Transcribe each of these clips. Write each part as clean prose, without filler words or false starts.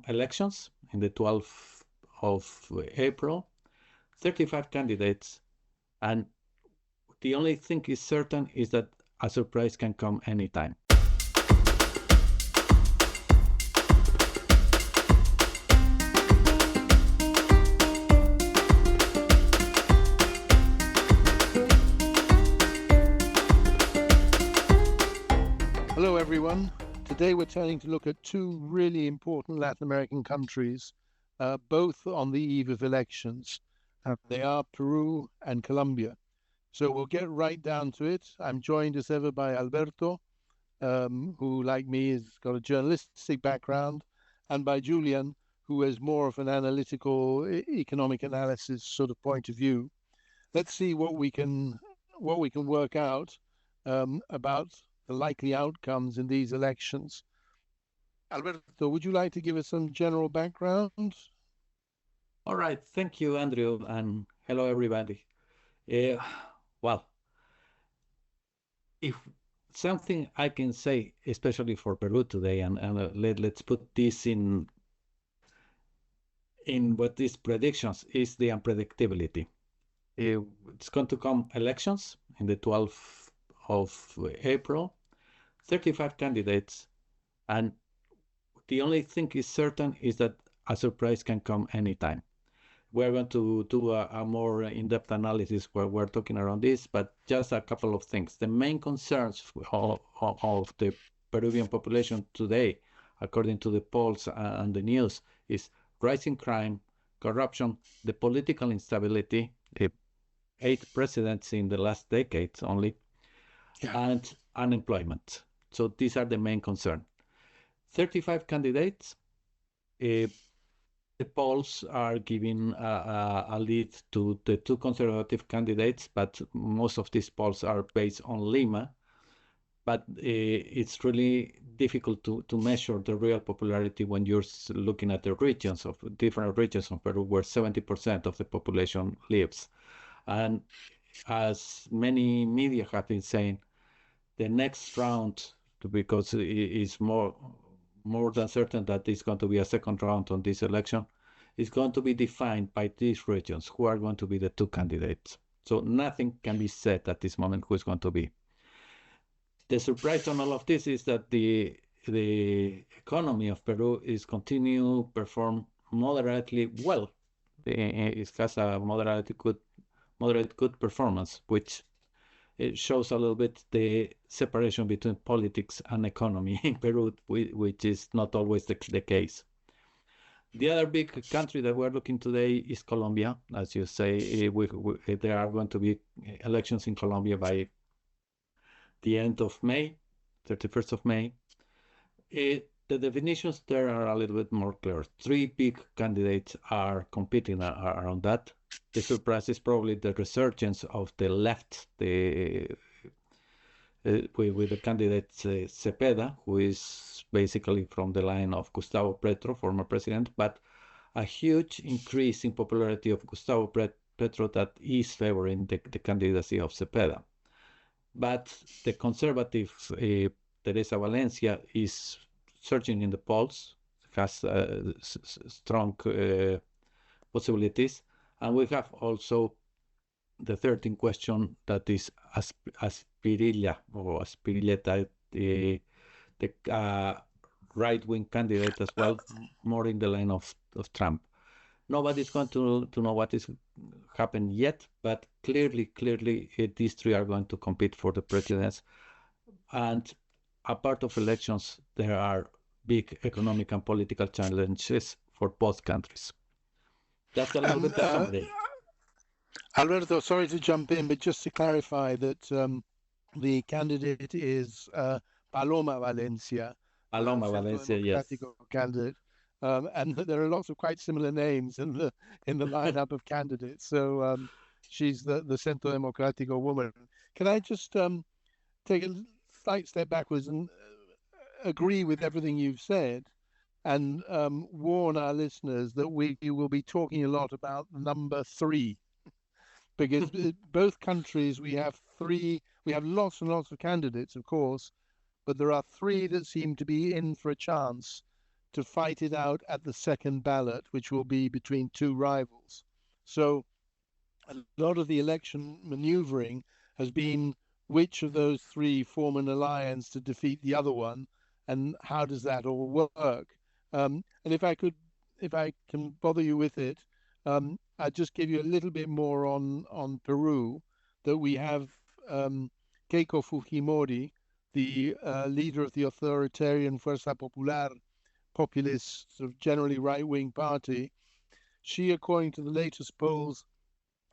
elections in the 12th of April, 35 candidates, and the only thing is certain is that a surprise can come anytime. Hello, everyone. Today we're turning to look at two really important Latin American countries, both on the eve of elections. They are Peru and Colombia. So we'll get right down to it. I'm joined as ever by Alberto, who, like me, has got a journalistic background, and by Julian, who has more of an analytical, economic analysis sort of point of view. Let's see what we can work out about the likely outcomes in these elections. Alberto, would you like to give us some general background? All right, thank you, Andrew, and hello, everybody. Uh, well, if something I can say, especially for Peru today, and let's put this in what these predictions is the unpredictability. It's going to come elections in the 12th of April, 35 candidates, and the only thing is certain is that a surprise can come anytime. We're going to do a more in-depth analysis where we're talking around this, but just a couple of things. The main concerns of the Peruvian population today, according to the polls and the news, is rising crime, corruption, the political instability, 8 presidents in the last decades only, and unemployment. So these are the main concerns. 35 candidates. The polls are giving a lead to the two conservative candidates, but most of these polls are based on Lima. But it's really difficult to measure the real popularity when you're looking at the regions of different regions of Peru where 70% of the population lives. And as many media have been saying, the next round, because it is more than certain that it's going to be a second round on this election, is going to be defined by these regions who are going to be the two candidates. So nothing can be said at this moment who is going to be. The surprise on all of this is that the economy of Peru is continue perform moderately well. It has a moderate good performance, which it shows a little bit the separation between politics and economy in Peru, which is not always the case. The other big country that we're looking today is Colombia. As you say, there are going to be elections in Colombia by the end of May, 31st of May. The definitions there are a little bit more clear. Three big candidates are competing around that. The surprise is probably the resurgence of the left, with the candidate Cepeda, who is basically from the line of Gustavo Petro, former president, but a huge increase in popularity of Gustavo Petro that is favoring the candidacy of Cepeda. But the conservative Teresa Valencia is surging in the polls, has strong possibilities. And we have also the 13th question that is Aspirilla or Aspirilleta, the right-wing candidate as well, more in the line of Trump. Nobody's going to know what is happened yet, but clearly, these three are going to compete for the presidency. And apart of elections, there are big economic and political challenges for both countries. That's a little bit the summary. Alberto, sorry to jump in, but just to clarify that the candidate is Paloma Valencia. Paloma Valencia, yes. Candidate. And there are lots of quite similar names in the lineup of candidates. So she's the Centro Democrático woman. Can I just take a slight step backwards and agree with everything you've said and warn our listeners that we will be talking a lot about number three, because both countries we have lots and lots of candidates, of course, but there are three that seem to be in for a chance to fight it out at the second ballot, which will be between two rivals. So a lot of the election maneuvering has been which of those three form an alliance to defeat the other one, and how does that all work? And if I can bother you with it, I'll just give you a little bit more on Peru. That we have Keiko Fujimori, the leader of the authoritarian Fuerza Popular, populist, sort of generally right-wing party. She, according to the latest polls,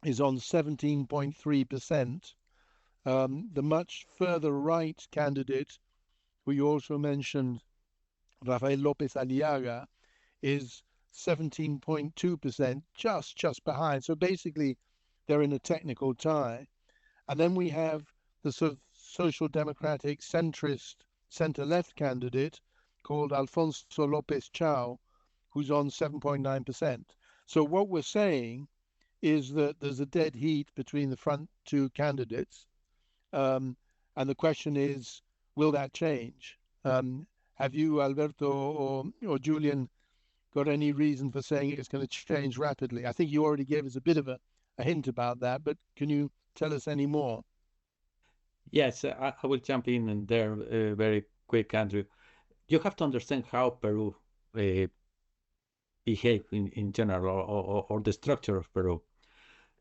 is on 17.3%. The much further right candidate, who you also mentioned, Rafael Lopez Aliaga, is 17.2%, just behind. So basically, they're in a technical tie. And then we have the sort of social democratic centrist center-left candidate called Alfonso Lopez Chao, who's on 7.9%. So what we're saying is that there's a dead heat between the front two candidates. And the question is, will that change? Have you, Alberto or Julian, got any reason for saying it's going to change rapidly? I think you already gave us a bit of a hint about that, but can you tell us any more? Yes, I will jump in there very quick, Andrew. You have to understand how Peru uh, behave in general, or the structure of Peru.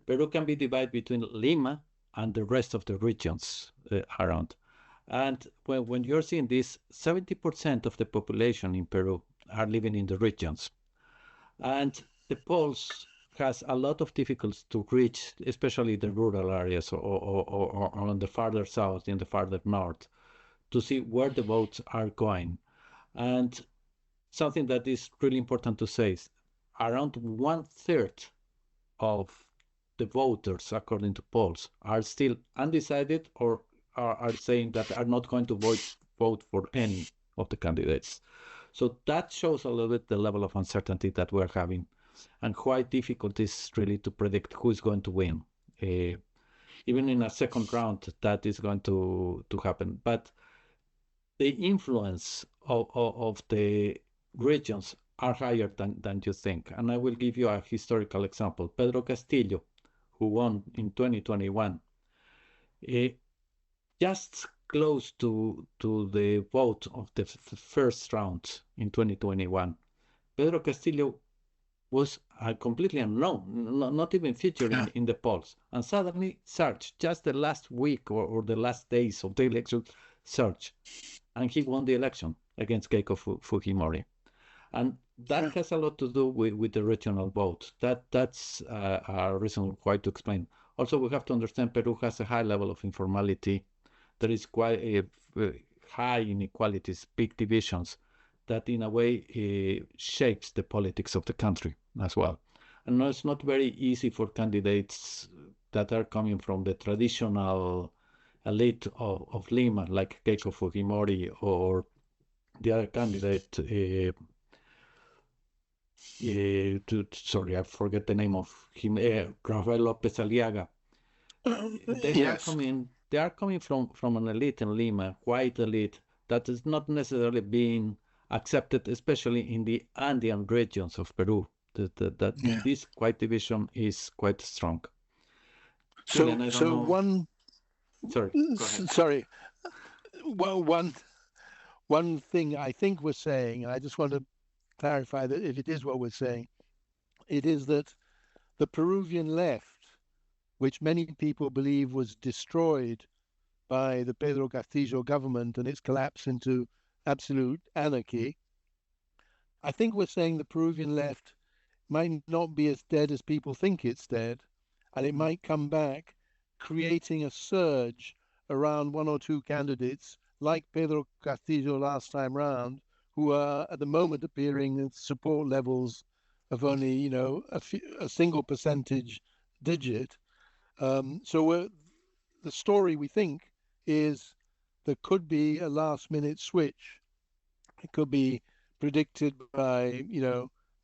Peru can be divided between Lima and the rest of the regions around. And when you're seeing this, 70% of the population in Peru are living in the regions. And the polls has a lot of difficulties to reach, especially the rural areas, or on the farther south, in the farther north, to see where the votes are going. And something that is really important to say is around one third of the voters, according to polls, are still undecided, or are saying that are not going to vote for any of the candidates. So that shows a little bit the level of uncertainty that we're having, and why difficult it is really to predict who is going to win. Even in a second round, that is going to happen. But the influence of the regions are higher than you think. And I will give you a historical example. Pedro Castillo, who won in 2021, eh, just close to the vote of the first round in 2021. Pedro Castillo was completely unknown, not even featured Yeah. in the polls. And suddenly surged just the last week, or the last days of the election, surged. And he won the election against Keiko Fujimori. And that Yeah. has a lot to do with the regional vote. That's a reason why to explain. Also, we have to understand Peru has a high level of informality. There is quite high inequalities, big divisions, that in a way shapes the politics of the country as well. And no, it's not very easy for candidates that are coming from the traditional elite of Lima, like Keiko Fujimori, or the other candidate, sorry, I forget the name of him, Rafael Lopez Aliaga. Yes. They are coming from an elite in Lima, white elite, that is not necessarily being accepted, especially in the Andean regions of Peru. That Yeah. this white division is quite strong. So Julian, I don't so know. one Sorry, go ahead. sorry. Well, one thing I think we're saying, and I just want to clarify that if it is what we're saying, it is that the Peruvian left, which many people believe was destroyed by the Pedro Castillo government and its collapse into absolute anarchy, I think we're saying the Peruvian left might not be as dead as people think it's dead, and it might come back, creating a surge around one or two candidates like Pedro Castillo last time round, who are at the moment appearing at support levels of only, a single percentage digit. So the story we think is there could be a last minute switch. It could be predicted by,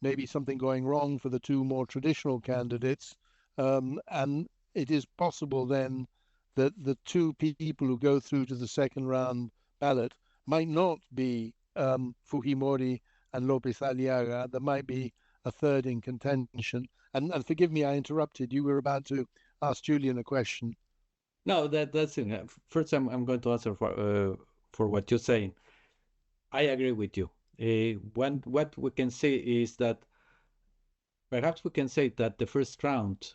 maybe something going wrong for the two more traditional candidates. And it is possible then that the two people who go through to the second round ballot might not be Fujimori and Lopez Aliaga. There might be a third in contention. And forgive me, I interrupted. You were about to ask Julian a question. No, that's it. First, I'm going to answer for what you're saying. I agree with you. What we can say is that perhaps we can say that the first round,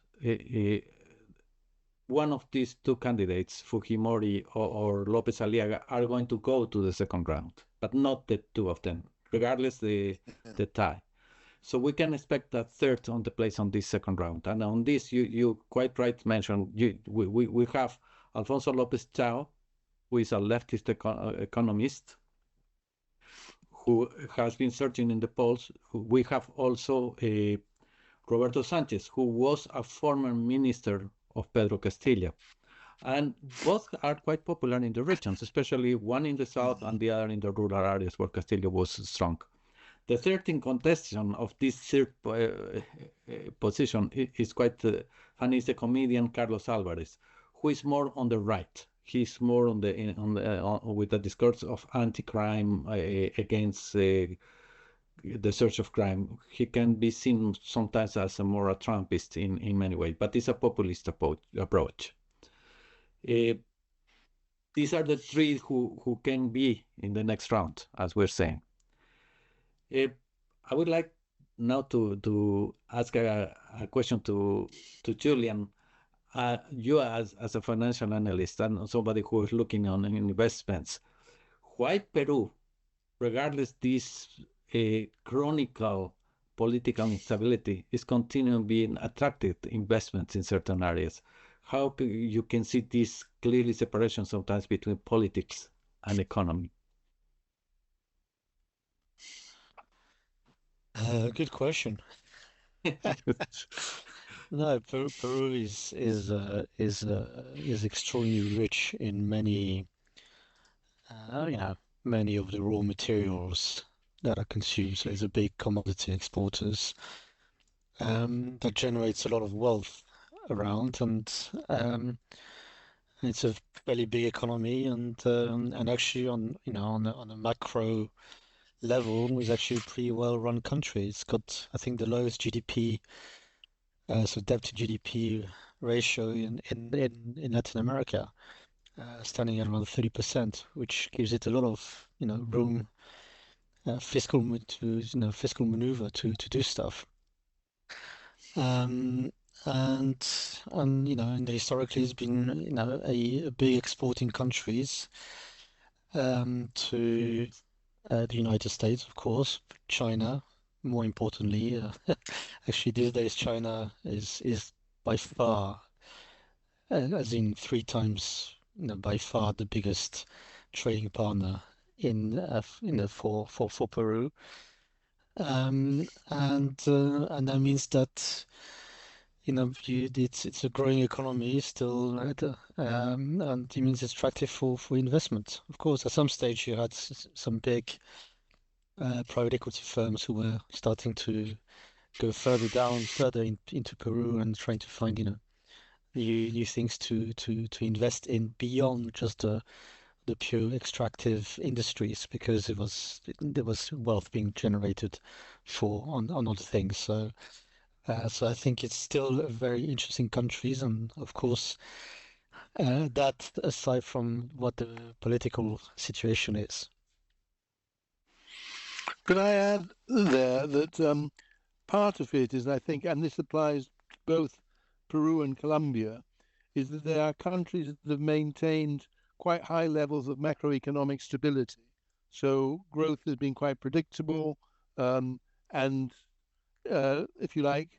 one of these two candidates, Fujimori or Lopez Aliaga, are going to go to the second round, but not the two of them, regardless the tie. So we can expect a third on the place on this second round. And on this, you quite right mentioned, we have Alfonso Lopez Chao, who is a leftist economist who has been searching in the polls. We have also Roberto Sanchez, who was a former minister of Pedro Castillo. And both are quite popular in the regions, especially one in the south and the other in the rural areas where Castillo was strong. The third in contestation of this third position is quite funny. Is the comedian Carlos Alvarez, who is more on the right. He's more with the discourse of anti-crime against the search of crime. He can be seen sometimes as a more a Trumpist in many ways, but it's a populist approach. These are the three who can be in the next round, as we're saying. I would like now to ask a question to Julian. You as a financial analyst and somebody who is looking on investments, why Peru, regardless this chronicle political instability, is continuing being attractive investments in certain areas? How you can see this clearly separation sometimes between politics and economy? Good question. No, Peru is extremely rich in many of the raw materials that are consumed. So it's a big commodity exporters that generates a lot of wealth around, and it's a fairly big economy, and actually on a macro level is actually a pretty well run country. It's got, I think, the lowest GDP, so debt to GDP ratio in Latin America, standing at around 30%, which gives it a lot of room, fiscal maneuver to do stuff. Um, and and historically has been a big exporting countries to the United States, of course, China, more importantly. Actually, these days, China is by far, as in three times, by far the biggest trading partner for Peru. And that means that it's a growing economy still, and it means it's attractive for investment. Of course, at some stage you had some big private equity firms who were starting to go further into Peru and trying to find new things to invest in beyond just the pure extractive industries, because there was wealth being generated on other things. So I think it's still a very interesting countries, and of course that aside from what the political situation is. Could I add there that part of it is, I think, and this applies to both Peru and Colombia, is that there are countries that have maintained quite high levels of macroeconomic stability. So growth has been quite predictable, and if you like,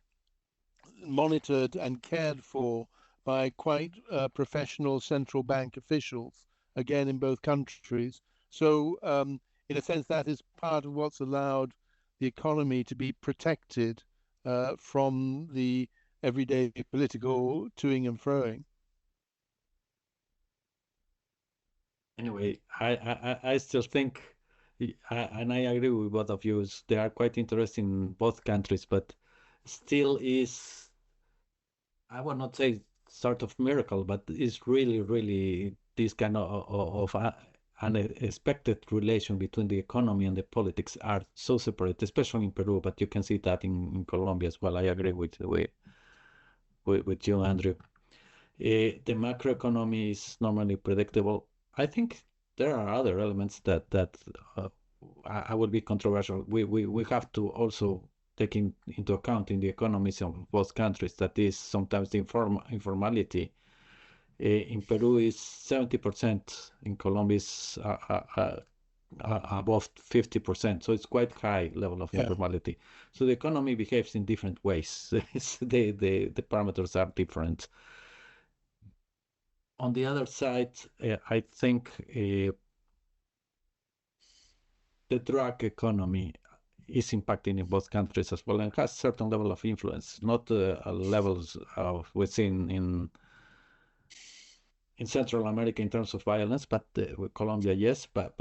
monitored and cared for by quite professional central bank officials, again in both countries. So, in a sense, that is part of what's allowed the economy to be protected from the everyday political toing and froing. Anyway, I still think, and I agree with both of you, they are quite interesting in both countries, but still is, I would not say sort of miracle, but it's really, really this kind of unexpected relation between the economy and the politics are so separate, especially in Peru, but you can see that in Colombia as well. I agree with you, Andrew. The macroeconomy is normally predictable. I think there are other elements that I would be controversial. We have to also take into account in the economies of both countries that is sometimes the informality. In Peru is 70%, in Colombia is above 50%, so it's quite high level of informality. So the economy behaves in different ways. The parameters are different. On the other side, I think the drug economy is impacting in both countries as well and has certain level of influence, not levels of within in Central America in terms of violence, but with Colombia, yes, but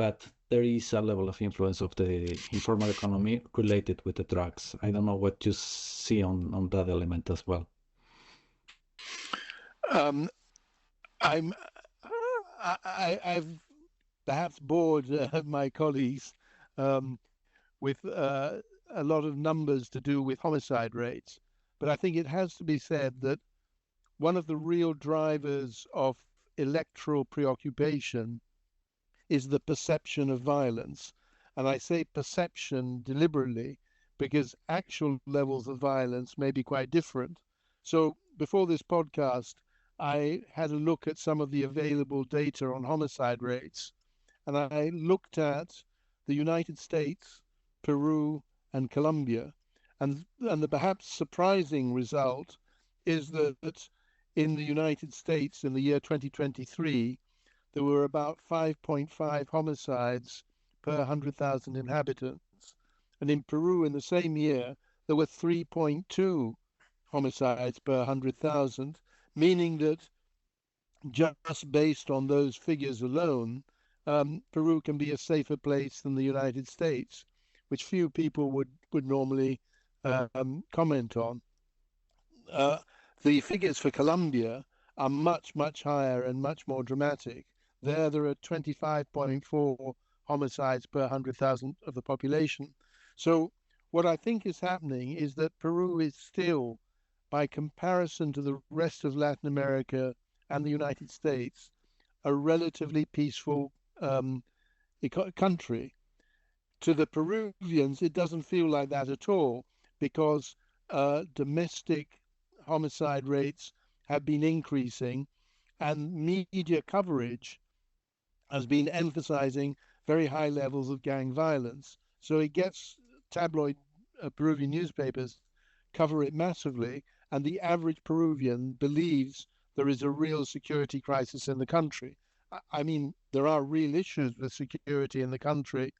there is a level of influence of the informal economy related with the drugs. I don't know what you see on that element as well. I've perhaps bored my colleagues with a lot of numbers to do with homicide rates, but I think it has to be said that one of the real drivers of electoral preoccupation is the perception of violence. And I say perception deliberately because actual levels of violence may be quite different. So before this podcast, I had a look at some of the available data on homicide rates, and I looked at the United States, Peru, and Colombia. And the perhaps surprising result is that in the United States in the year 2023, there were about 5.5 homicides per 100,000 inhabitants. And in Peru in the same year, there were 3.2 homicides per 100,000, meaning that just based on those figures alone, Peru can be a safer place than the United States, which few people would normally comment on. The figures for Colombia are much, much higher and much more dramatic. There are 25.4 homicides per 100,000 of the population. So what I think is happening is that Peru is still, by comparison to the rest of Latin America and the United States, a relatively peaceful country. To the Peruvians, it doesn't feel like that at all because domestic homicide rates have been increasing and media coverage has been emphasizing very high levels of gang violence. So it gets tabloid Peruvian newspapers cover it massively, and the average Peruvian believes there is a real security crisis in the country. I mean, there are real issues with security in the country,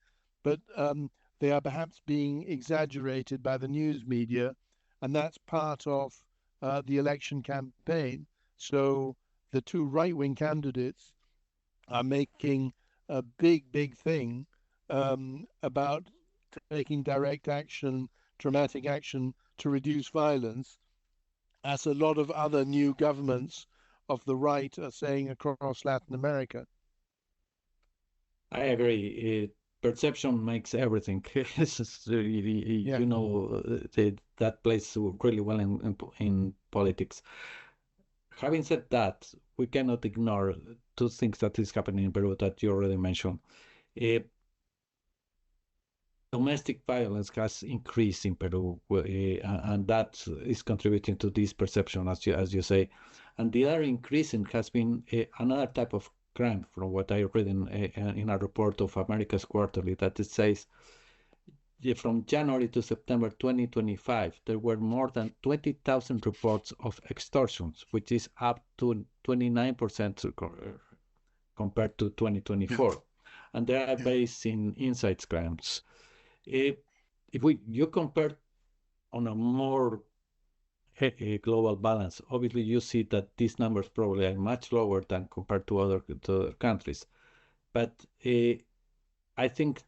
but they are perhaps being exaggerated by the news media, and that's part of the election campaign. So the two right-wing candidates are making a big thing about taking direct action, dramatic action to reduce violence, as a lot of other new governments of the right are saying across Latin America. I agree. Perception makes everything. You know, that plays really well in politics. Having said that, we cannot ignore two things that is happening in Peru that you already mentioned. Domestic violence has increased in Peru, and that is contributing to this perception, as you say. And the other increasing has been another type of crime, from what I read in a report of America's Quarterly, that it says from January to September 2025, there were more than 20,000 reports of extortions, which is up to 29% compared to 2024. And they are based in inside crimes. If you compare on a more global balance, obviously you see that these numbers probably are much lower than compared to other countries. But I think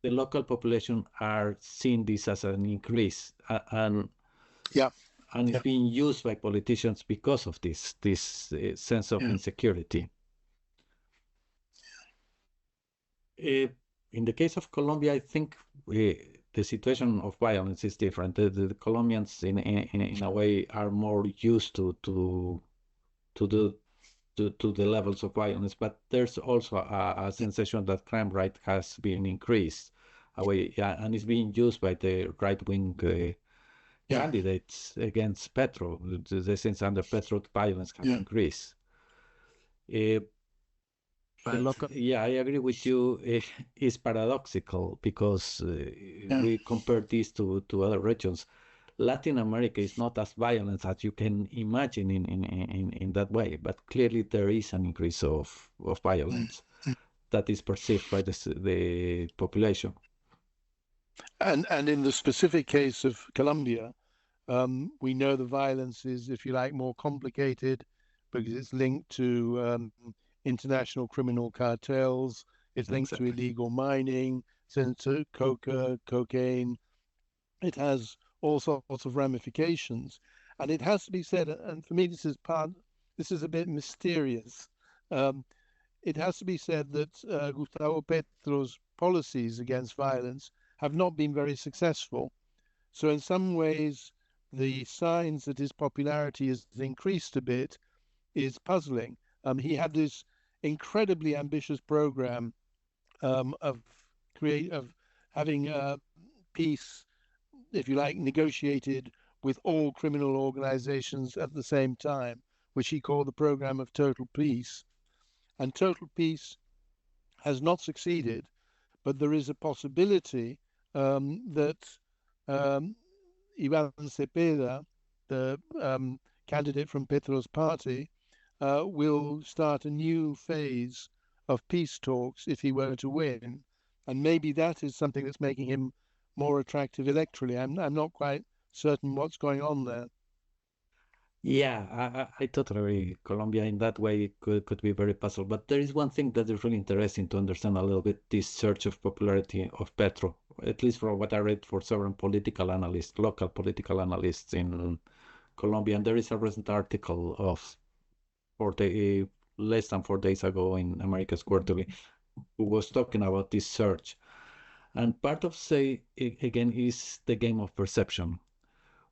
the local population are seeing this as an increase, and it's being used by politicians because of this sense of insecurity. In the case of Colombia, I think the situation of violence is different. The Colombians, in a way, are more used to the to the levels of violence, but there's also a sensation that crime rate has been increased away, yeah, and is being used by the right-wing candidates against Petro. The sense under Petro violence has increased. But yeah, I agree with you. It's paradoxical because we compare this to other regions. Latin America is not as violent as you can imagine in that way, but clearly there is an increase of violence that is perceived by the population. And in the specific case of Colombia, we know the violence is, if you like, more complicated because it's linked to international criminal cartels, it's linked to illegal mining, to coca, cocaine. It has all sorts of ramifications. And it has to be said, and for me, this is a bit mysterious. Um, it has to be said that Gustavo Petro's policies against violence have not been very successful. So, in some ways, the signs that his popularity has increased a bit is puzzling. He had this incredibly ambitious program of having peace, if you like, negotiated with all criminal organizations at the same time, which he called the program of total peace. And total peace has not succeeded, but there is a possibility that um, Ivan Cepeda, the candidate from Petro's party, will start a new phase of peace talks if he were to win. And maybe that is something that's making him more attractive electorally. I'm not quite certain what's going on there. Yeah, I totally agree. Colombia in that way could be very puzzled. But there is one thing that is really interesting to understand a little bit this surge of popularity of Petro, at least from what I read for several political analysts, local political analysts in Colombia. And there is a recent article of 4 less than 4 days ago in America's Quarterly, who was talking about this surge. And part of say again is the game of perception.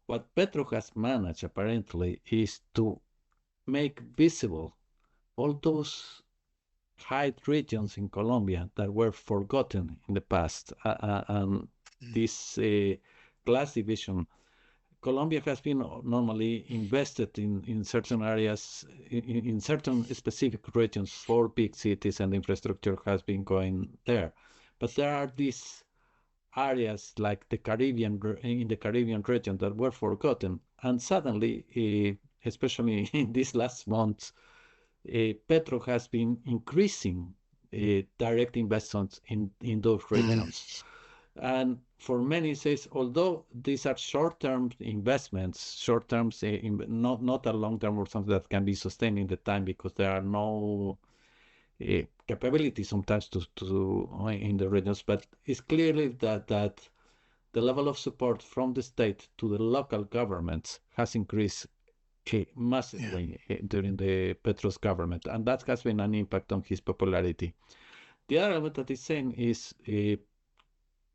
What Petro has managed apparently is to make visible all those high regions in Colombia that were forgotten in the past. And this class division, Colombia has been normally invested in certain areas, in certain specific regions for big cities, and infrastructure has been going there. But there are these areas like the Caribbean, in the Caribbean region that were forgotten. And suddenly, especially in these last months, Petro has been increasing direct investments in those regions. And for many says, although these are short-term investments, short-term, not a long-term or something that can be sustained in the time because there are no capability sometimes to do in the regions, but it's clearly that the level of support from the state to the local governments has increased massively during the Petro's government, and that has been an impact on his popularity. The other element that is saying is,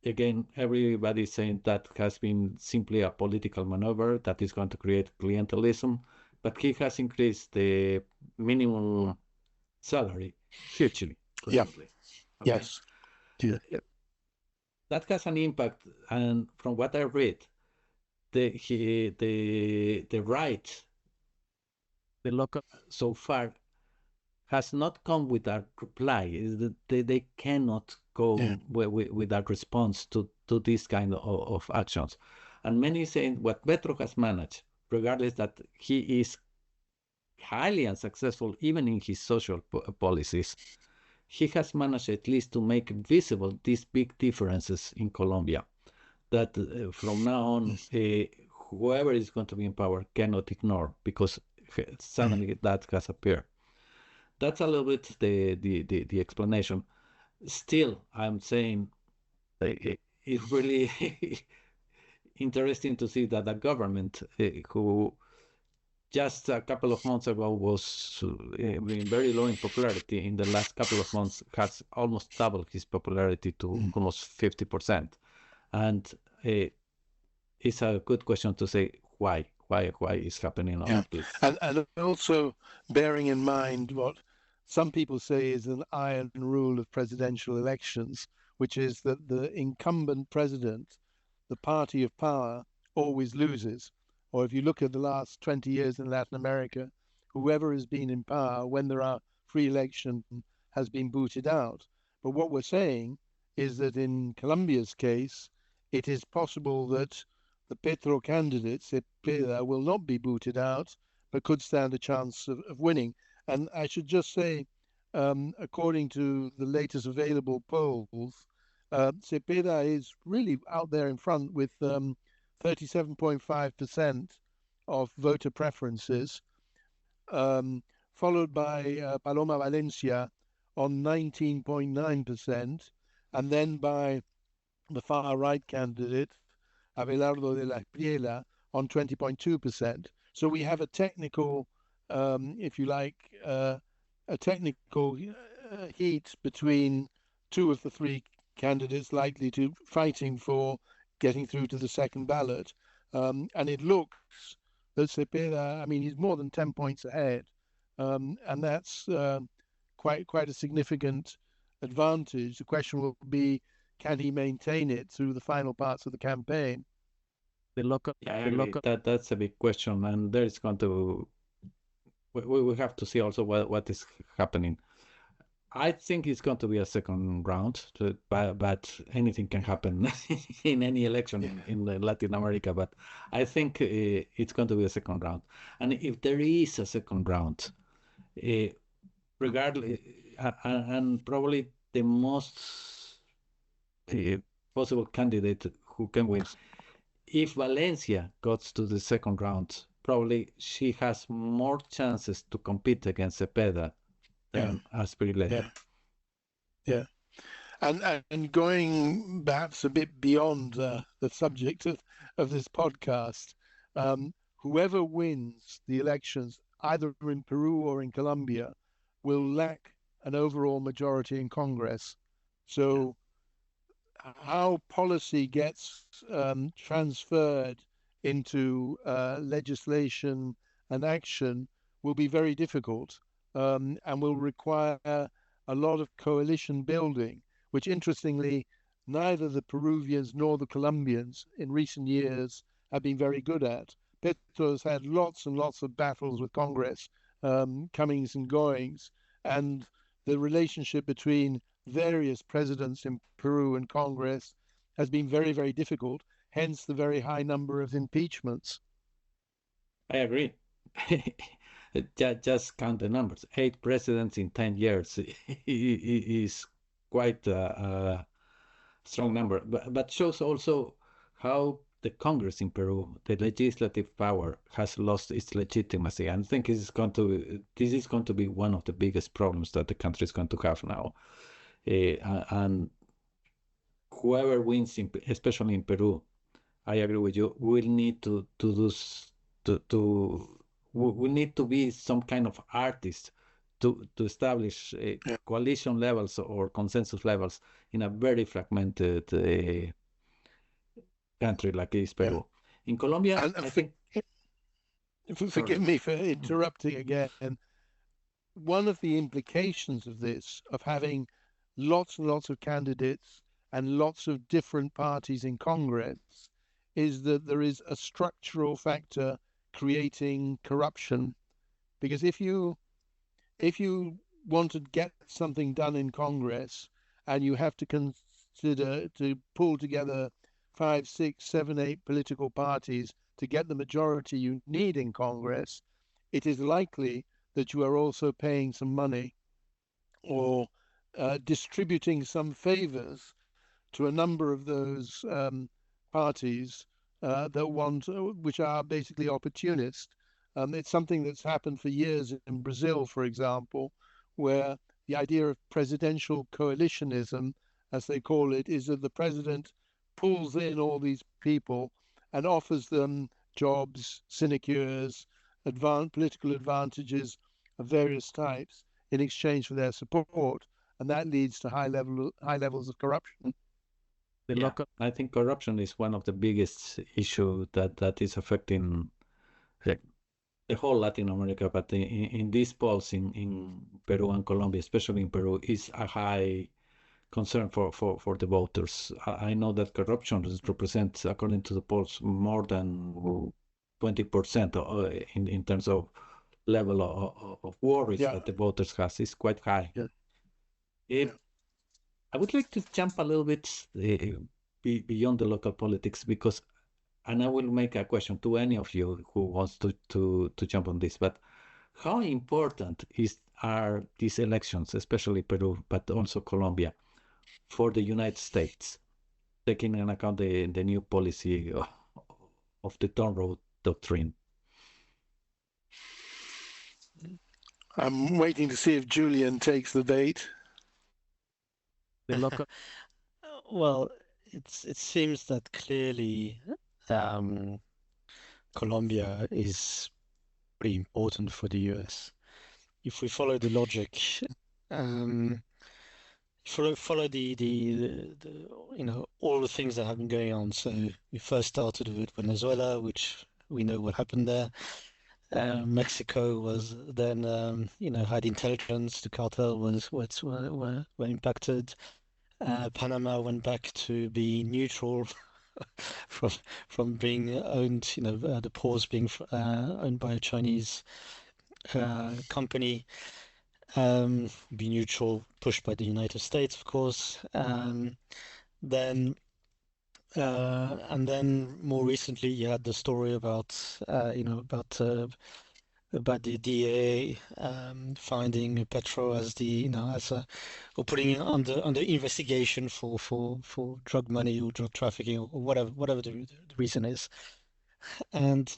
again, everybody is saying that has been simply a political maneuver that is going to create clientelism, but he has increased the minimum salary hugely recently. Okay? Yes. Yeah. That has an impact, and from what I read, the right, the local so far has not come with a reply. They cannot go with that response to this kind of actions. And many saying what Petro has managed, regardless that he is highly unsuccessful even in his social policies, he has managed at least to make visible these big differences in Colombia that from now on, whoever is going to be in power cannot ignore because suddenly that has appeared. That's a little bit the explanation. Still, I'm saying it's really interesting to see that a government who just a couple of months ago was very low in popularity. In the last couple of months, has almost doubled his popularity to almost 50%. And it's a good question to say why is happening all of this. And also bearing in mind what some people say is an iron rule of presidential elections, which is that the incumbent president, the party of power, always loses. Or if you look at the last 20 years in Latin America, whoever has been in power when there are free elections has been booted out. But what we're saying is that in Colombia's case, it is possible that the Petro candidate, Cepeda, will not be booted out, but could stand a chance of winning. And I should just say, according to the latest available polls, Cepeda is really out there in front with 37.5% of voter preferences, followed by Paloma Valencia on 19.9%, and then by the far right candidate, Abelardo de la Espriella, on 20.2%. So we have a technical, if you like, a technical heat between two of the three candidates likely to fighting for getting through to the second ballot. And it looks that Cepeda, I mean, he's more than 10 points ahead. And that's quite a significant advantage. The question will be, can he maintain it through the final parts of the campaign? That's a big question, and there is going to we have to see also what is happening. I think it's going to be a second round, but anything can happen in any election in Latin America. But I think it's going to be a second round, and if there is a second round, regardless, and probably the most possible candidate who can win. If Valencia goes to the second round, probably she has more chances to compete against Cepeda than Aspirilla. Yeah. And going perhaps a bit beyond the subject of this podcast, whoever wins the elections, either in Peru or in Colombia, will lack an overall majority in Congress. So how policy gets transferred into legislation and action will be very difficult, and will require a lot of coalition building, which interestingly, neither the Peruvians nor the Colombians in recent years have been very good at. Petro's had lots and lots of battles with Congress, comings and goings, and the relationship between various presidents in Peru and Congress has been very, very difficult, hence the very high number of impeachments. I agree. Just count the numbers. 8 presidents in 10 years is quite a strong number, but shows also how the Congress in Peru, the legislative power, has lost its legitimacy. And I think this is going to be one of the biggest problems that the country is going to have now. And whoever wins, especially in Peru, I agree with you, will need to we need to be some kind of artist to establish coalition levels or consensus levels in a very fragmented country like is Peru. In Colombia, I think. Forgive me for interrupting again. One of the implications of this, of having lots and lots of candidates and lots of different parties in Congress, is that there is a structural factor creating corruption. Because if you want to get something done in Congress and you have to consider to pull together 5, 6, 7, 8 political parties to get the majority you need in Congress, it is likely that you are also paying some money or distributing some favors to a number of those parties which are basically opportunist. It's something that's happened for years in Brazil, for example, where the idea of presidential coalitionism, as they call it, is that the president pulls in all these people and offers them jobs, sinecures, political advantages of various types in exchange for their support, and that leads to high levels of corruption. I think corruption is one of the biggest issue that is affecting the, the whole Latin America, but in these polls in Peru and Colombia, especially in Peru, is a high concern for the voters. I know that corruption represents, according to the polls, more than 20% in terms of level of worries that the voters has is quite high. I would like to jump a little bit beyond the local politics because, and I will make a question to any of you who wants to jump on this, but how important are these elections, especially Peru, but also Colombia, for the United States, taking into account the new policy of the toll road doctrine? I'm waiting to see if Julian takes the bait. The local. Well, it seems that clearly Colombia is pretty important for the US. If we follow the logic, follow the all the things that have been going on. So we first started with Venezuela, which we know what happened there. Mexico was then had intelligence. The cartel were impacted. Panama went back to be neutral from being owned, the ports being owned by a Chinese company. Be neutral, pushed by the United States, of course. Then more recently, you had the story about about the DA finding Petro as or putting it under investigation for drug money or drug trafficking or whatever the reason is. And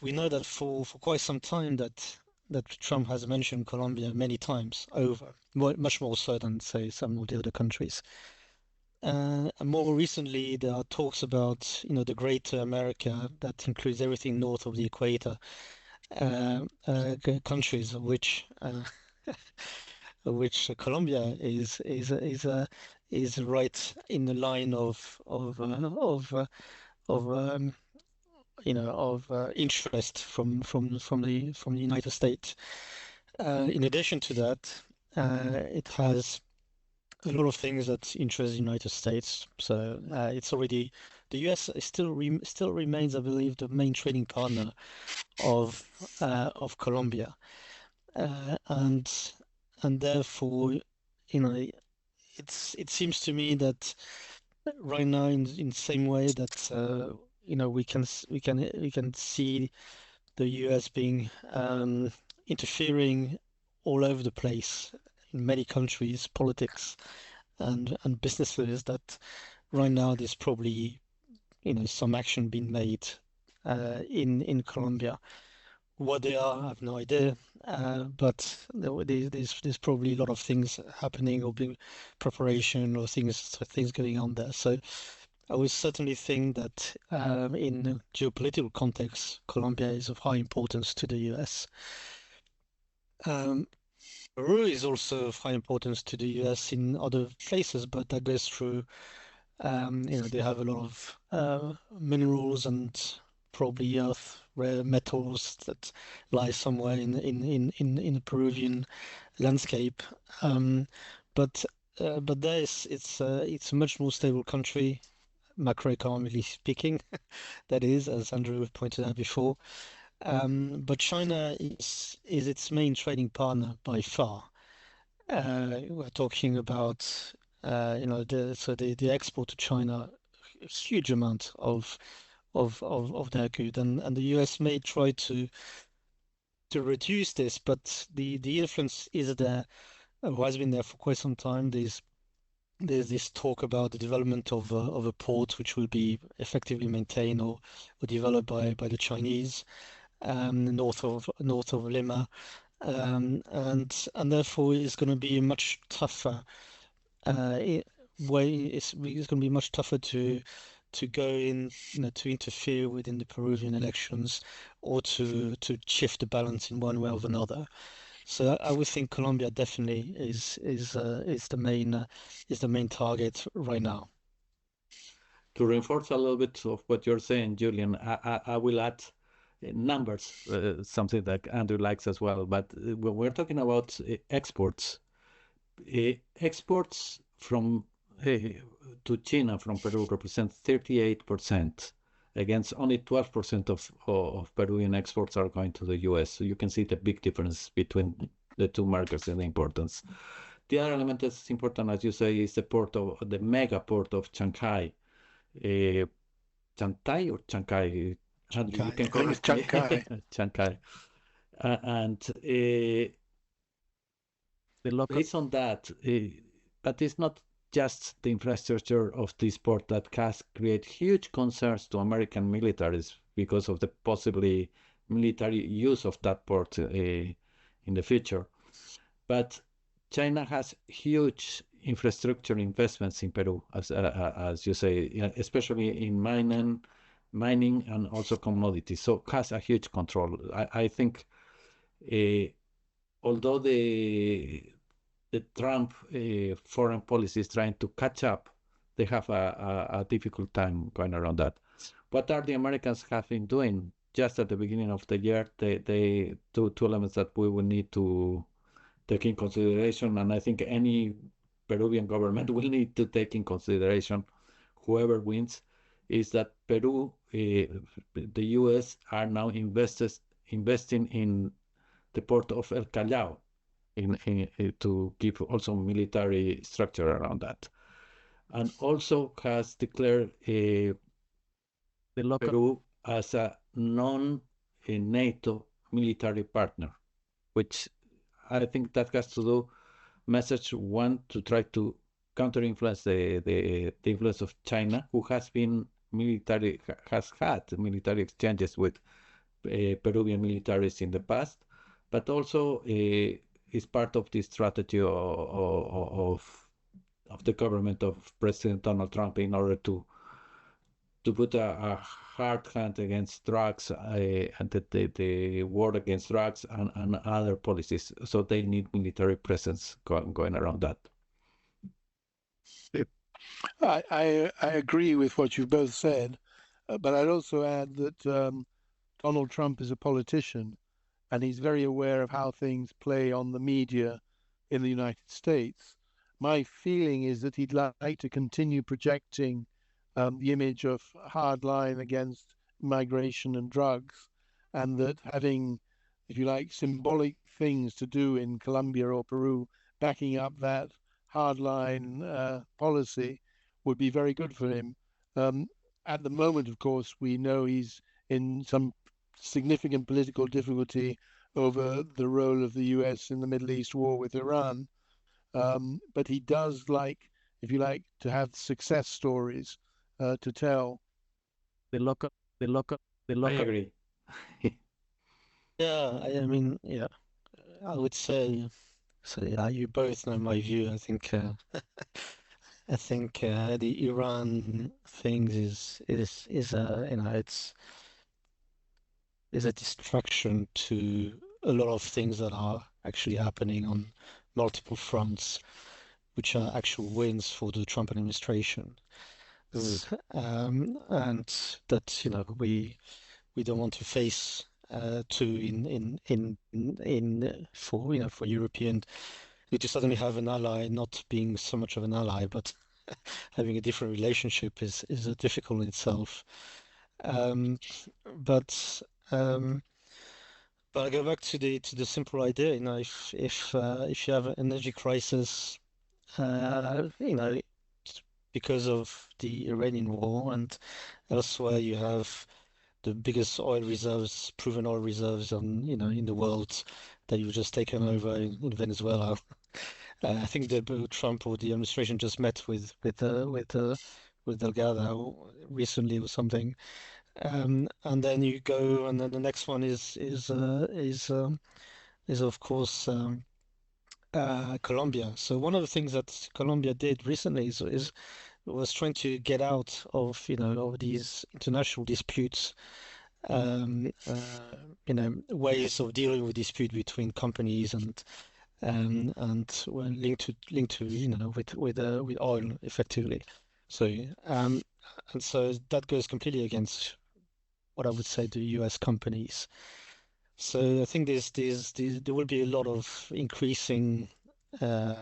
we know that for quite some time that Trump has mentioned Colombia many times over, much more so than, say, some of the other countries. And more recently, there are talks about, the Greater America that includes everything north of the equator, countries of which Colombia is right in the line of interest from the United States. In addition to that, it has a lot of things that interest the United States. So it's already the US still remains, I believe, the main trading partner of Colombia, and therefore, it seems to me that right now, in the same way that we can see the US being interfering all over the place in many countries, politics and businesses, that right now there's probably some action being made in Colombia. What they are, I have no idea, but there's probably a lot of things happening or being preparation or things going on there. So I would certainly think that in the geopolitical context, Colombia is of high importance to the US. Peru is also of high importance to the US in other places, but that goes through, they have a lot of minerals and probably rare metals that lie somewhere in the Peruvian landscape. But there it's a much more stable country, macroeconomically speaking, that is, as Andrew pointed out before. But China is its main trading partner by far. We're talking about the export to China, a huge amount of their good, and the US may try to reduce this, but the influence is there, or has been there for quite some time. There's this talk about the development of a port which will be effectively maintained or developed by the Chinese north of Lima, and therefore it's going to be a much tougher way. It's going to be much tougher to to go in, to interfere within the Peruvian elections or to shift the balance in one way or another. So I would think Colombia definitely is the main target right now. To reinforce a little bit of what you're saying, Julian, I will add numbers, something that Andrew likes as well. But when we're talking about exports, exports from to China from Peru represent 38%, against only 12% of Peruvian exports are going to the US. So you can see the big difference between the two markets and the importance. The other element that's important, as you say, is the mega port of Chancay. Chancay or Chancay? Andrew, you Chancay. can I think it's correct me. Chancay. Chancay. And based on that, but it's not just the infrastructure of this port that has created huge concerns to American militaries because of the possibly military use of that port in the future. But China has huge infrastructure investments in Peru, as you say, especially in mining and also commodities. So has a huge control. I think, although the Trump foreign policy is trying to catch up, they have a difficult time going around that. What are the Americans have been doing? Just at the beginning of the year, they two elements that we will need to take in consideration, and I think any Peruvian government will need to take in consideration, whoever wins, is that Peru, the US are now investing in the port of El Callao to give also military structure around that, and also has declared Peru as a non-NATO military partner, which I think that has to do message one to try to counter influence the influence of China, who has had military exchanges with Peruvian militaries in the past, but also is part of the strategy of the government of President Donald Trump in order to put a hard hand against drugs and the war against drugs and other policies. So they need military presence going around that. I agree with what you've both said, but I'd also add that Donald Trump is a politician and he's very aware of how things play on the media in the United States. My feeling is that he'd like to continue projecting the image of hard line against migration and drugs, and that having, if you like, symbolic things to do in Colombia or Peru, backing up that hardline policy would be very good for him. Um, at the moment, of course, we know he's in some significant political difficulty over the role of the US in the Middle East war with Iran. But he does like, if you like, to have success stories to tell. The local, the local, the local. I agree. Yeah, I mean, yeah, I would say so. Yeah, you both know my view. I think the Iran things is is a distraction to a lot of things that are actually happening on multiple fronts, which are actual wins for the Trump administration. And that, we don't want to face to in for for European, we just suddenly have an ally not being so much of an ally, but having a different relationship is difficult in itself. Um, but um, but I go back to the simple idea, if you have an energy crisis, uh, because of the Iranian war and elsewhere, you have the biggest oil reserves, proven oil reserves in the world that you've just taken over in Venezuela. I think Trump or the administration just met with Delgado recently or something. And then you go, and then the next one is of course Colombia. So one of the things that Colombia did recently is was trying to get out of, of these international disputes, um, uh, ways of dealing with dispute between companies and well, linked to with oil effectively. So and so that goes completely against what I would say the U.S. companies. So I think there will be a lot of increasing uh,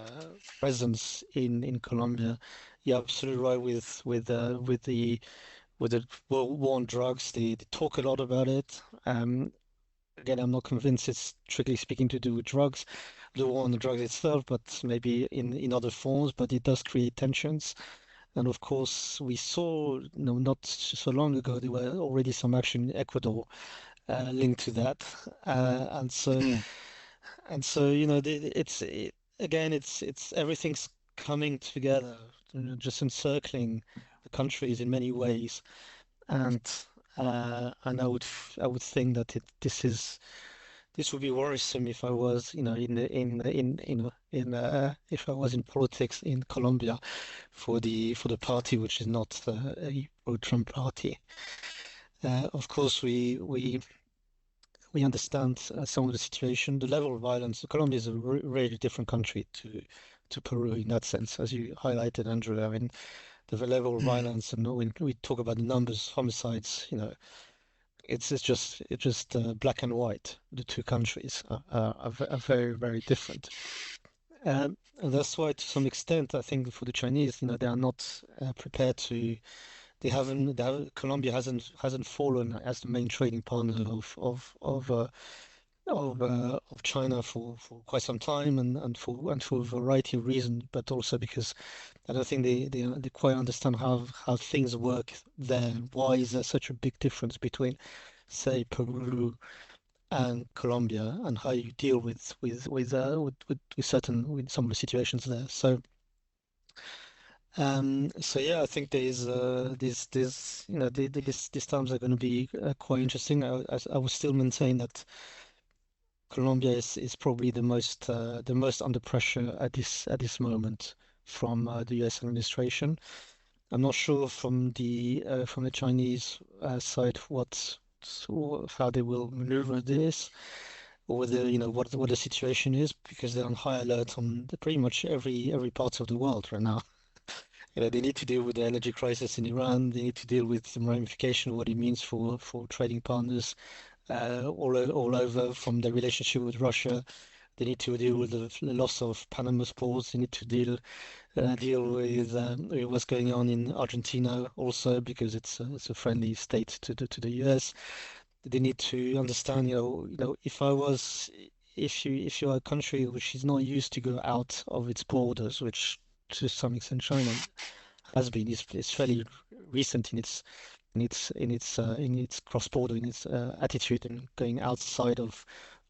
presence in Colombia. You're absolutely right with the war on drugs. They talk a lot about it. Again, I'm not convinced it's strictly speaking to do with drugs, the war on the drugs itself, but maybe in other forms. But it does create tensions. And of course, we saw, not so long ago, there were already some action in Ecuador linked to that. And so, Mm. again, it's everything's coming together, just encircling the countries in many ways. And I would think that this would be worrisome if I was, if I was in politics in Colombia for the party which is not a pro-Trump party. Of course, we understand some of the situation, the level of violence. Colombia is a really different country to Peru in that sense, as you highlighted, Andrew. I mean, the level of Mm. violence, and when we talk about the numbers, homicides, it's just black and white. The two countries are very, very different. And that's why, to some extent, I think for the Chinese, they are not prepared to. Colombia hasn't fallen as the main trading partner of China for quite some time, and for a variety of reasons, but also because I don't think they quite understand how things work there. Why is there such a big difference between, say, Peru and Colombia, and how you deal with some of the situations there. So yeah, I think there's these times are going to be quite interesting. I will still maintain that Colombia is probably the most under pressure at this moment from the U.S. administration. I'm not sure from the Chinese side how they will maneuver this, or whether what the situation is, because they're on high alert on pretty much every part of the world right now. They need to deal with the energy crisis in Iran. They need to deal with the ramification of what it means for trading partners all over, from their relationship with Russia. They need to deal with the loss of Panama's ports. They need to deal with what's going on in Argentina also, because it's a friendly state to the US. They need to understand, if you're a country which is not used to go out of its borders, which to some extent China has been, is fairly recent in its cross-border, in its attitude, and going outside of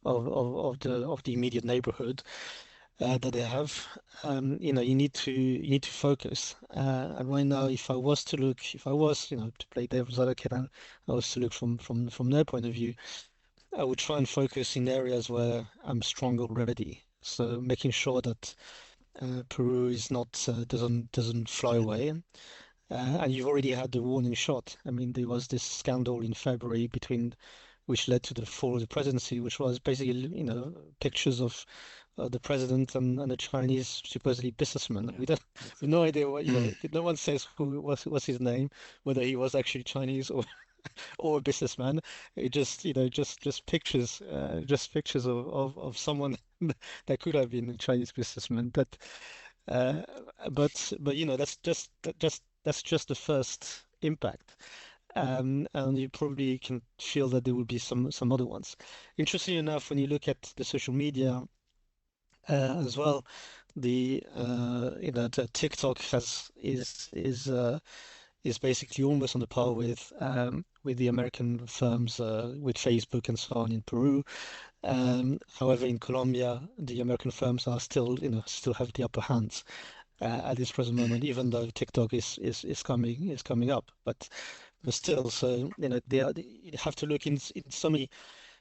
the immediate neighborhood that they have. You need to focus. And right now, if I was to play devil's advocate, and I was to look from their point of view, I would try and focus in areas where I'm strong already. So making sure that Peru is not doesn't fly away. And you've already had the warning shot. I mean, there was this scandal in February which led to the fall of the presidency, which was basically, pictures of the president and the Chinese supposedly businessman. Yeah, We don't, we have no idea what, Mm. no one says who was his name, whether he was actually Chinese or a businessman. It just pictures of someone that could have been a Chinese businessman. Uh, but that's just the first impact. And you probably can feel that there will be some other ones. Interesting enough, when you look at the social media as well, the TikTok is basically almost on the par with the American firms, with Facebook and so on in Peru. However, in Colombia, the American firms are still have the upper hands at this present moment, even though TikTok is coming up. But still, so you have to look in so many.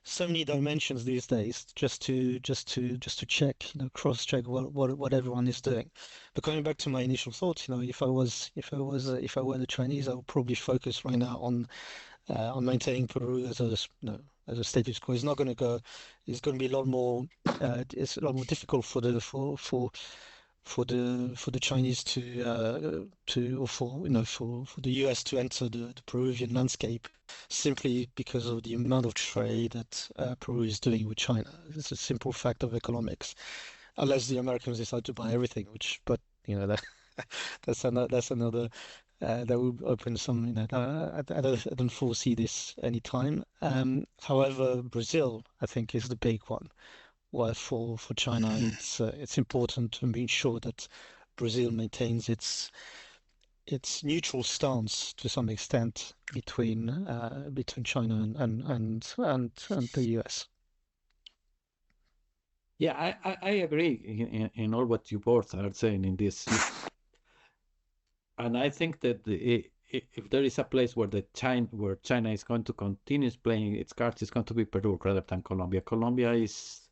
so many dimensions these days just to check, cross-check what everyone is doing. But coming back to my initial thoughts, if I were the Chinese, I would probably focus right now on maintaining Peru as as a status quo. It's not going to go. It's going to be a lot more. It's a lot more difficult for the Chinese to or for the US to enter the Peruvian landscape simply because of the amount of trade that Peru is doing with China. It's a simple fact of economics, unless the Americans decide to buy everything, but that that's another that will open some, I don't foresee this anytime. However, Brazil, I think, is the big one. Well, for China, it's important to make sure that Brazil maintains its neutral stance to some extent between China and the US. Yeah, I agree in all what you both are saying in this. And I think that if there is a place where China is going to continue playing its cards, it's going to be Peru rather than Colombia. Colombia is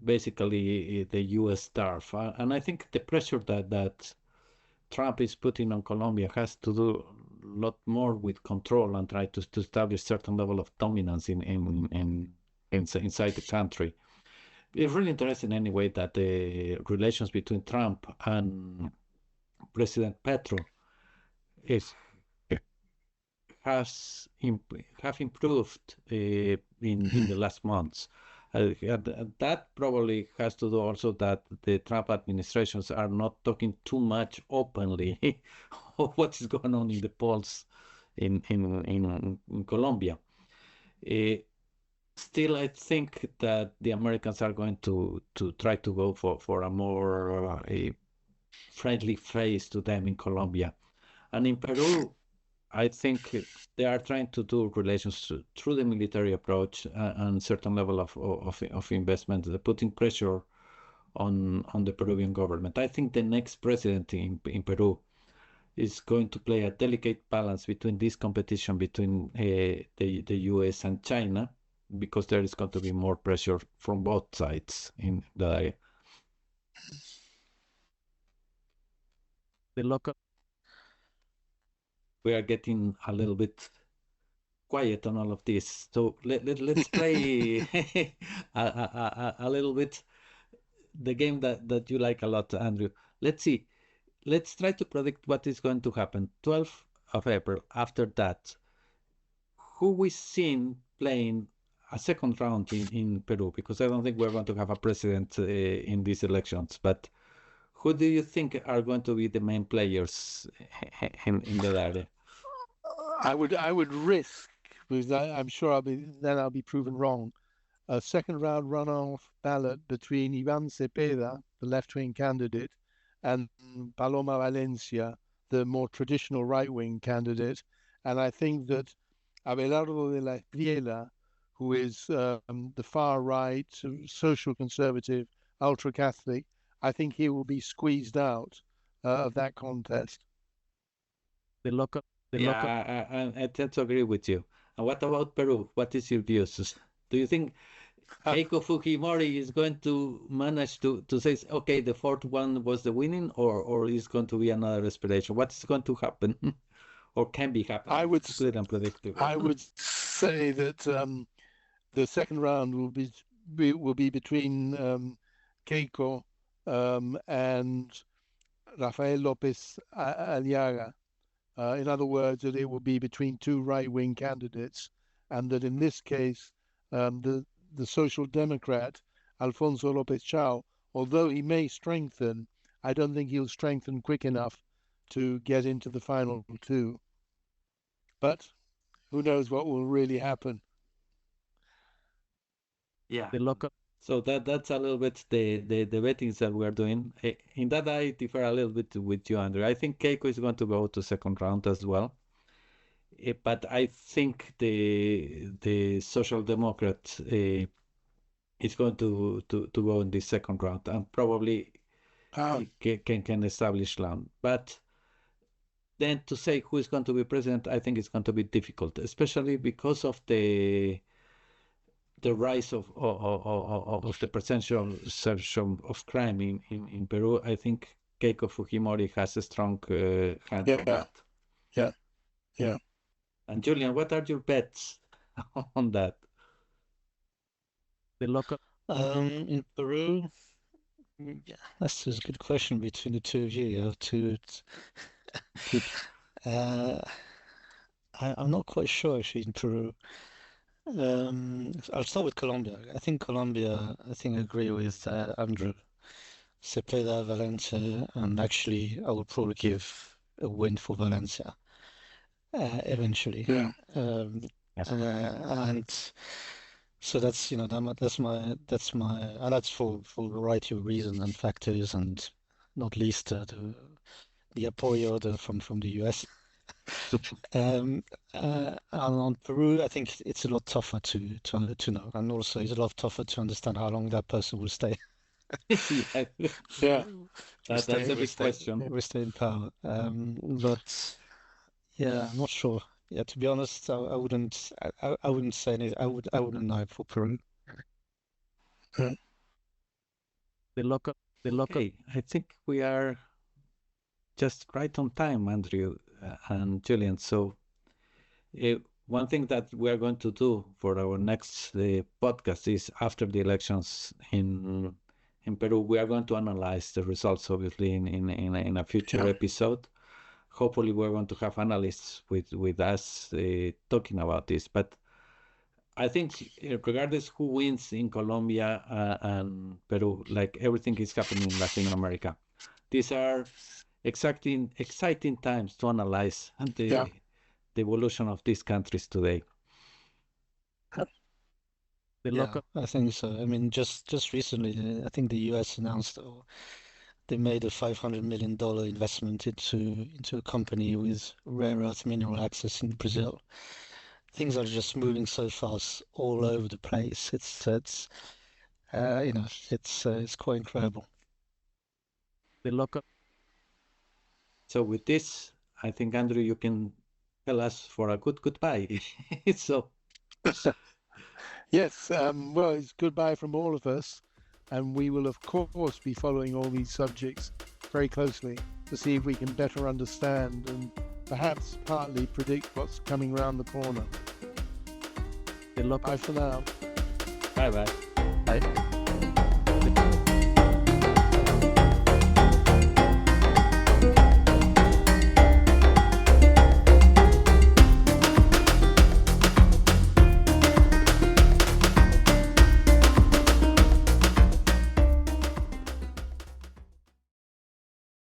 basically the U.S. turf, and I think the pressure that Trump is putting on Colombia has to do a lot more with control and try to establish certain level of dominance inside the country. It's really interesting anyway that the relations between Trump and President Petro is have improved in the last months. And that probably has to do also that the Trump administrations are not talking too much openly of what is going on in the polls in Colombia. Still, I think that the Americans are going to try to go for a more friendly face to them in Colombia. And in Peru, I think they are trying to do relations through the military approach and certain level of investment, putting pressure on the Peruvian government. I think the next president in Peru is going to play a delicate balance between this competition between the US and China, because there is going to be more pressure from both sides in the local. We are getting a little bit quiet on all of this. So let's play a little bit the game that you like a lot, Andrew. Let's see. Let's try to predict what is going to happen. 12th of April, after that, who we seen playing a second round in Peru? Because I don't think we're going to have a president in these elections. But who do you think are going to be the main players in that area? I would risk, because I'm sure I'll be proven wrong, a second round runoff ballot between Ivan Cepeda, the left-wing candidate, and Paloma Valencia, the more traditional right-wing candidate. And I think that Abelardo de la Espriella, who is the far right, social conservative, ultra Catholic, I think he will be squeezed out of that contest. The local. Yeah, I tend to agree with you. And what about Peru? What is your views? Do you think Keiko Fujimori is going to manage to say, okay, the fourth one was the winning, or is going to be another aspiration? What is going to happen, or can be happening? I would It's unpredictable. I would say that the second round will be between Keiko and Rafael Lopez Aliaga. In other words, that it will be between two right-wing candidates, and that in this case, the Social Democrat Alfonso Lopez Chao, although he may strengthen, I don't think he'll strengthen quick enough to get into the final two. But who knows what will really happen? Yeah. The local. So that's a little bit the bettings that we're doing. In that, I differ a little bit with you, Andrew. I think Keiko is going to go to second round as well. But I think the Social Democrat is going to go in the second round and probably can establish land. But then to say who is going to be president, I think it's going to be difficult, especially because of the the rise of the perception of crime in Peru, I think Keiko Fujimori has a strong hand on that. Yeah. And Julian, what are your bets on that? The local. In Peru, yeah, that's a good question between the two of you. You have to, uh, I'm not quite sure actually in Peru. I'll start with Colombia. I think Colombia, I agree with Andrew. Cepeda, Valencia, and actually I would probably give a win for Valencia eventually. Yeah. Yes. And so that's that's my and that's for a variety of reasons and factors, and not least the apoyo from the US. And on Peru, I think it's a lot tougher to know, and also it's a lot tougher to understand how long that person will stay. Yeah. Yeah. That's a big question. Will stay in power. But yeah, I'm not sure. Yeah, to be honest, I wouldn't. I wouldn't say anything. I wouldn't know for Peru. Yeah. The local. Okay, I think we are just right on time, Andrew and Julian. So one thing that we are going to do for our next podcast is after the elections in Peru, we are going to analyze the results, obviously, in a future episode. Hopefully, we're going to have analysts with us talking about this. But I think, regardless who wins in Colombia and Peru, like everything is happening in Latin America, these are exciting times to analyze the evolution of these countries today. Yeah, I think so. I mean, just recently, I think the US announced or they made a $500 million investment into a company with rare earth mineral access in Brazil. Things are just moving so fast all over the place. It's it's quite incredible. So with this, I think, Andrew, you can tell us for a goodbye. So Yes. Well, it's goodbye from all of us, and we will, of course, be following all these subjects very closely to see if we can better understand and perhaps partly predict what's coming around the corner. Bye for now. bye bye.